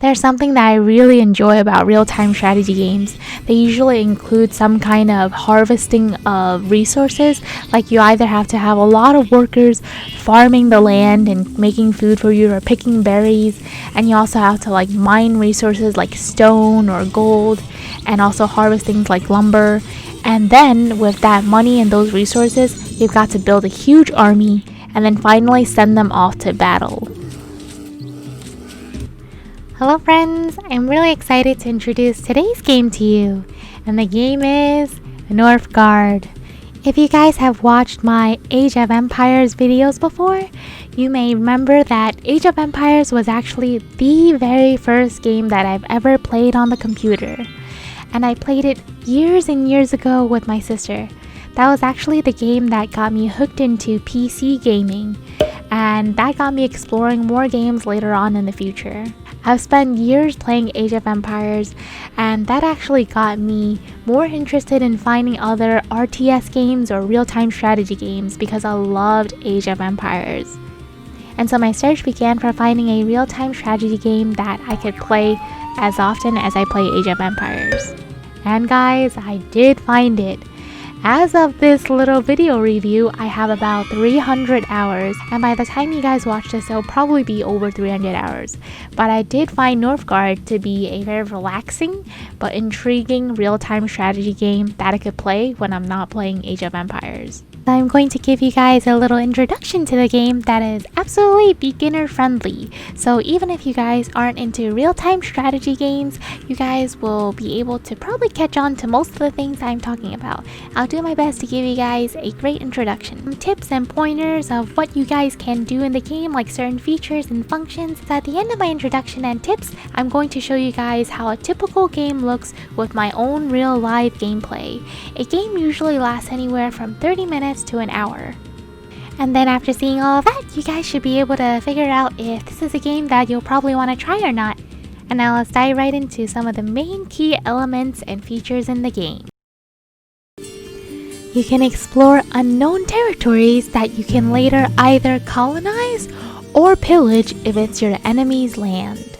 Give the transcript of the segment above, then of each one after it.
There's something that I really enjoy about real-time strategy games. They usually include some kind of harvesting of resources, like you either have to have a lot of workers farming the land and making food for you or picking berries, and you also have to like mine resources like stone or gold, and also harvest things like lumber. And then with that money and those resources, you've got to build a huge army and then finally send them off to battle. Hello friends, I'm really excited to introduce today's game to you, and the game is Northgard. If you guys have watched my Age of Empires videos before, you may remember that Age of Empires was actually the very first game that I've ever played on the computer, and I played it years and years ago with my sister. That was actually the game that got me hooked into PC gaming, and that got me exploring more games later on in the future. I've spent years playing Age of Empires, and that actually got me more interested in finding other RTS games or real-time strategy games because I loved Age of Empires. And so my search began for finding a real-time strategy game that I could play as often as I play Age of Empires. And guys, I did find it. As of this little video review, I have about 300 hours, and by the time you guys watch this, it'll probably be over 300 hours. But I did find Northgard to be a very relaxing but intriguing real-time strategy game that I could play when I'm not playing Age of Empires. I'm going to give you guys a little introduction to the game that is absolutely beginner friendly. So even if you guys aren't into real-time strategy games, you guys will be able to probably catch on to most of the things I'm talking about. I'll do my best to give you guys a great introduction. Some tips and pointers of what you guys can do in the game, like certain features and functions. So at the end of my introduction and tips, I'm going to show you guys how a typical game looks with my own real live gameplay. A game usually lasts anywhere from 30 minutes to an hour. And then after seeing all of that, you guys should be able to figure out if this is a game that you'll probably want to try or not. And now let's dive right into some of the main key elements and features in the game. You can explore unknown territories that you can later either colonize or pillage if it's your enemy's land.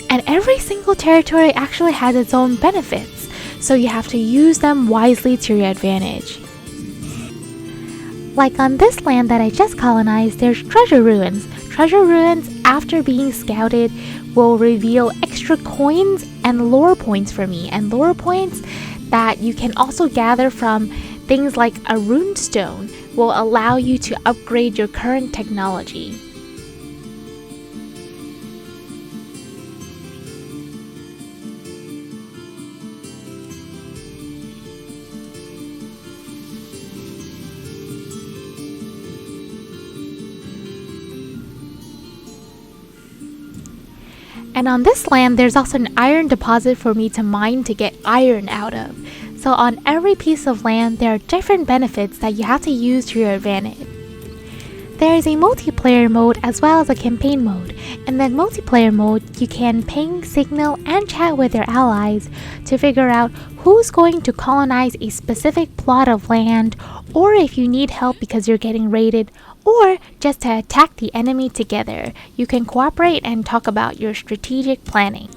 And every single territory actually has its own benefits, so you have to use them wisely to your advantage. Like on this land that I just colonized, there's treasure ruins. Treasure ruins, after being scouted, will reveal extra coins and lore points for me, and lore points that you can also gather from things like a rune stone will allow you to upgrade your current technology. And on this land, there's also an iron deposit for me to mine to get iron out of. So on every piece of land, there are different benefits that you have to use to your advantage. There is a multiplayer mode as well as a campaign mode. In the multiplayer mode, you can ping, signal, and chat with your allies to figure out who's going to colonize a specific plot of land, or if you need help because you're getting raided, or just to attack the enemy together. You can cooperate and talk about your strategic planning.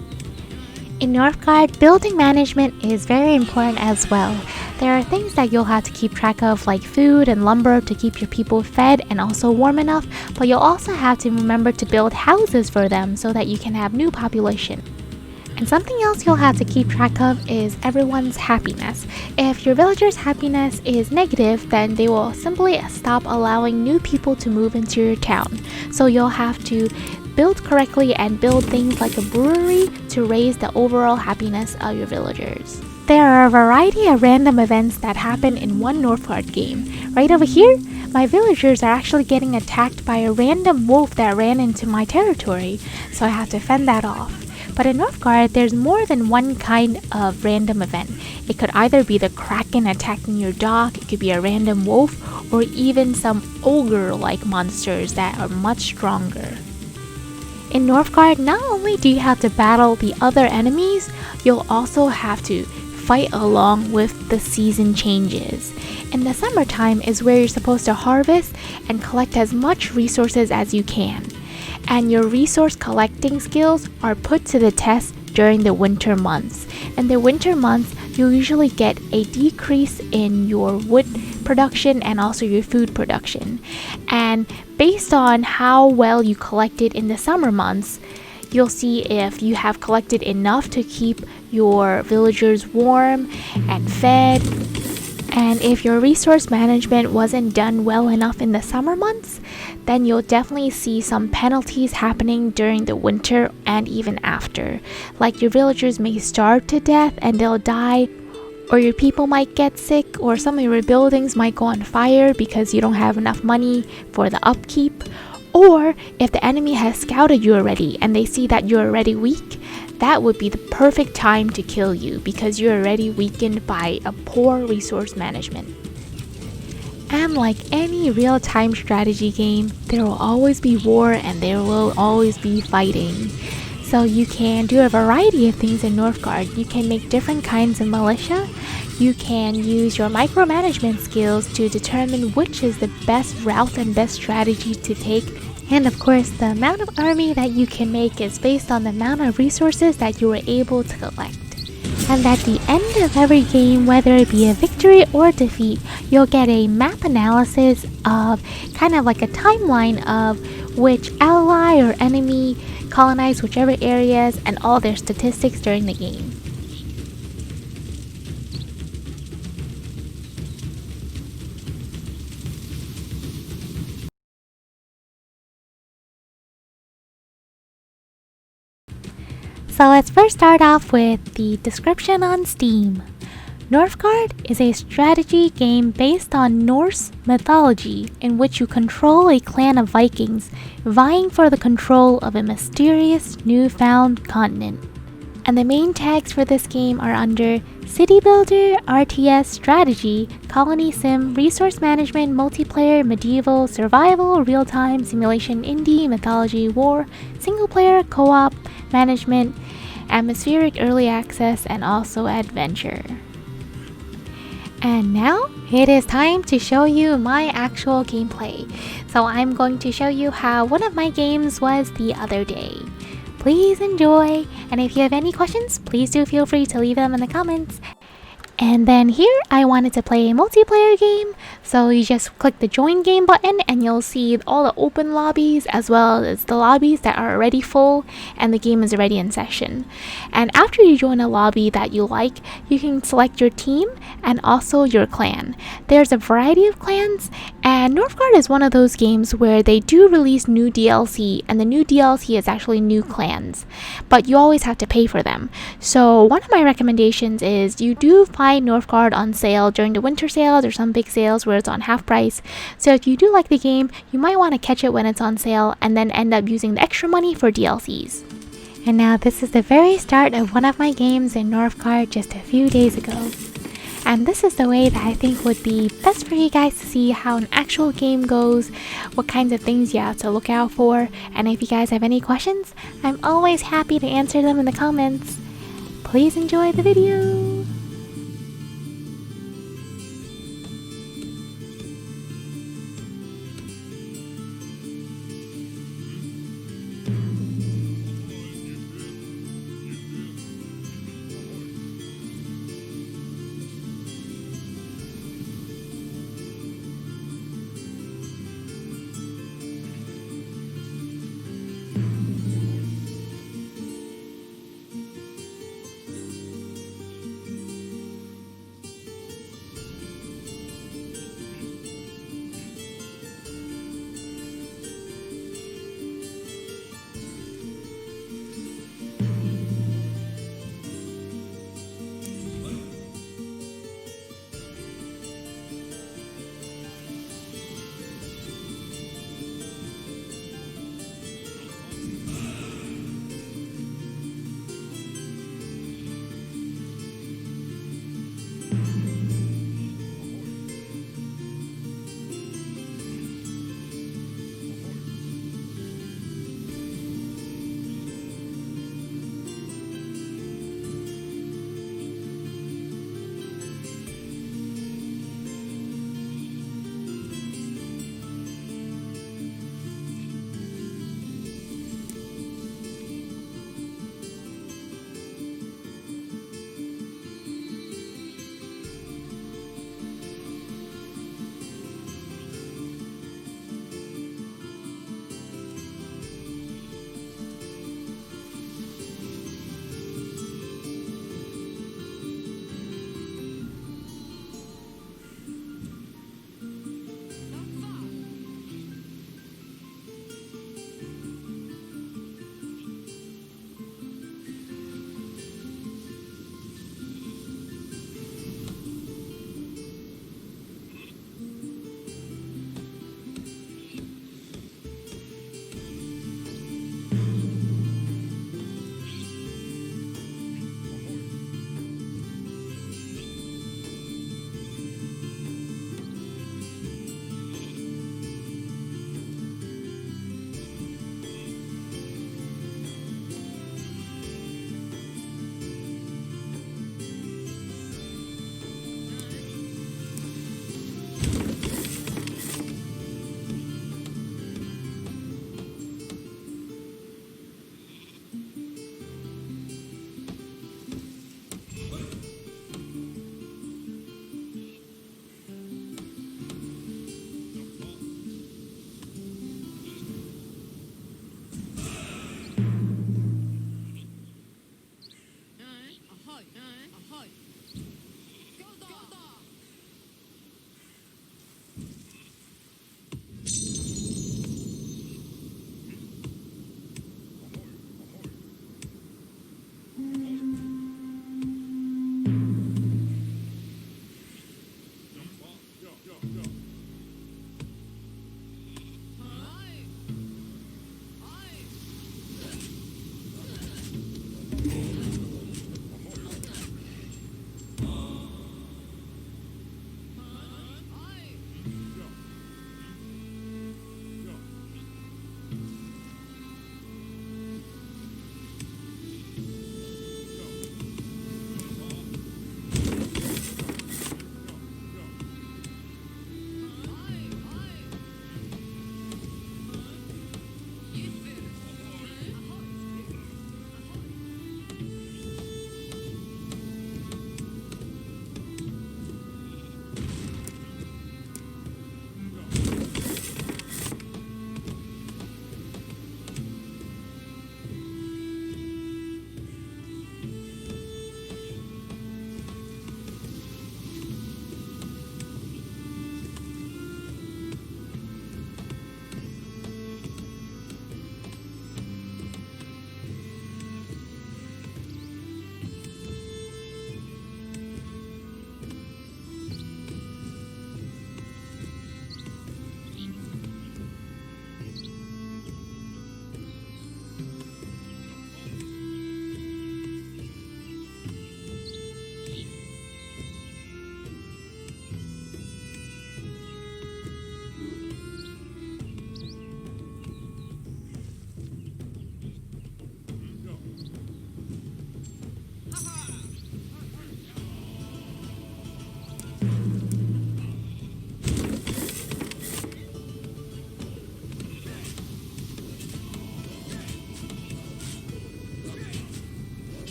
In Northgard, building management is very important as well. There are things that you'll have to keep track of, like food and lumber to keep your people fed and also warm enough, but you'll also have to remember to build houses for them so that you can have new population. And something else you'll have to keep track of is everyone's happiness. If your villagers' happiness is negative, then they will simply stop allowing new people to move into your town. So you'll have to build correctly and build things like a brewery to raise the overall happiness of your villagers. There are a variety of random events that happen in one Northgard game. Right over here, my villagers are actually getting attacked by a random wolf that ran into my territory, so I have to fend that off. But in Northgard, there's more than one kind of random event. It could either be the Kraken attacking your dock, it could be a random wolf, or even some ogre-like monsters that are much stronger. In Northgard, not only do you have to battle the other enemies, you'll also have to fight along with the season changes. In the summertime is where you're supposed to harvest and collect as much resources as you can. and your resource collecting skills are put to the test during the winter months. In the winter months, you usually get a decrease in your wood production and also your food production. And based on how well you collected in the summer months, you'll see if you have collected enough to keep your villagers warm and fed. And if your resource management wasn't done well enough in the summer months, then you'll definitely see some penalties happening during the winter and even after. Like your villagers may starve to death and they'll die, or your people might get sick, or some of your buildings might go on fire because you don't have enough money for the upkeep. Or if the enemy has scouted you already and they see that you're already weak, that would be the perfect time to kill you because you're already weakened by a poor resource management. And like any real-time strategy game, there will always be war and there will always be fighting. So you can do a variety of things in Northgard. You can make different kinds of militia. You can use your micromanagement skills to determine which is the best route and best strategy to take. And of course, the amount of army that you can make is based on the amount of resources that you were able to collect. And at the end of every game, whether it be a victory or defeat, you'll get a map analysis of kind of like a timeline of which ally or enemy colonized whichever areas and all their statistics during the game. So let's first start off with the description on Steam. Northgard is a strategy game based on Norse mythology in which you control a clan of Vikings vying for the control of a mysterious newfound continent. And the main tags for this game are under City Builder, RTS, Strategy, Colony Sim, Resource Management, Multiplayer, Medieval, Survival, Real-Time, Simulation, Indie, Mythology, War, Single Player, Co-op, Management, Atmospheric, Early Access, and also Adventure. And now it is time to show you my actual gameplay. So I'm going to show you how one of my games was the other day. Please enjoy, and if you have any questions, please do feel free to leave them in the comments. And then here I wanted to play a multiplayer game, so you just click the join game button and you'll see all the open lobbies as well as the lobbies that are already full and the game is already in session. And after you join a lobby that you like, you can select your team and also your clan. There's a variety of clans, and Northgard is one of those games where they do release new DLC, and the new DLC is actually new clans, but you always have to pay for them. So one of my recommendations is you do find Northgard on sale during the winter sales or some big sales where it's on half price. So if you do like the game, you might want to catch it when it's on sale and then end up using the extra money for DLCs. And now this is the very start of one of my games in Northgard just a few days ago. And this is the way that I think would be best for you guys to see how an actual game goes, what kinds of things you have to look out for, and if you guys have any questions, I'm always happy to answer them in the comments. Please enjoy the video!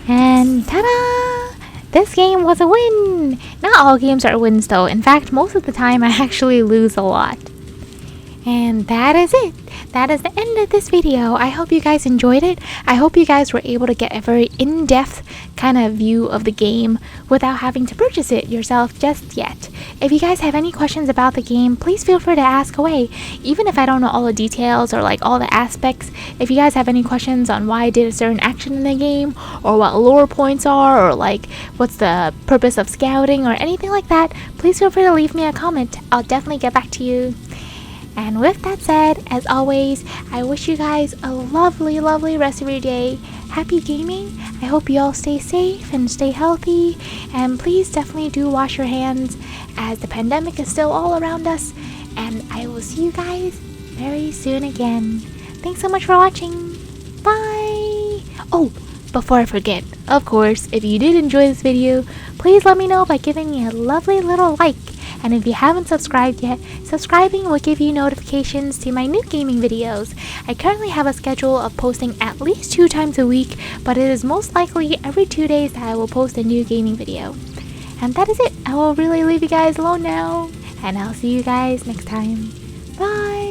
And ta-da! This game was a win! Not all games are wins though. In fact, most of the time I actually lose a lot. And that is it. That is the end of this video. I hope you guys enjoyed it. I hope you guys were able to get a very in-depth kind of view of the game without having to purchase it yourself just yet. If you guys have any questions about the game, please feel free to ask away. Even if I don't know all the details or like all the aspects, if you guys have any questions on why I did a certain action in the game, or what lore points are, or like what's the purpose of scouting or anything like that, please feel free to leave me a comment. I'll definitely get back to you. And with that said, as always, I wish you guys a lovely, lovely rest of your day. Happy gaming. I hope you all stay safe and stay healthy. And please definitely do wash your hands as the pandemic is still all around us. And I will see you guys very soon again. Thanks so much for watching. Bye. Oh, before I forget, of course, if you did enjoy this video, please let me know by giving me a lovely little like. And if you haven't subscribed yet, subscribing will give you notifications to my new gaming videos. I currently have a schedule of posting at least 2 times a week, but it is most likely every 2 days that I will post a new gaming video. And that is it. I will really leave you guys alone now, and I'll see you guys next time. Bye!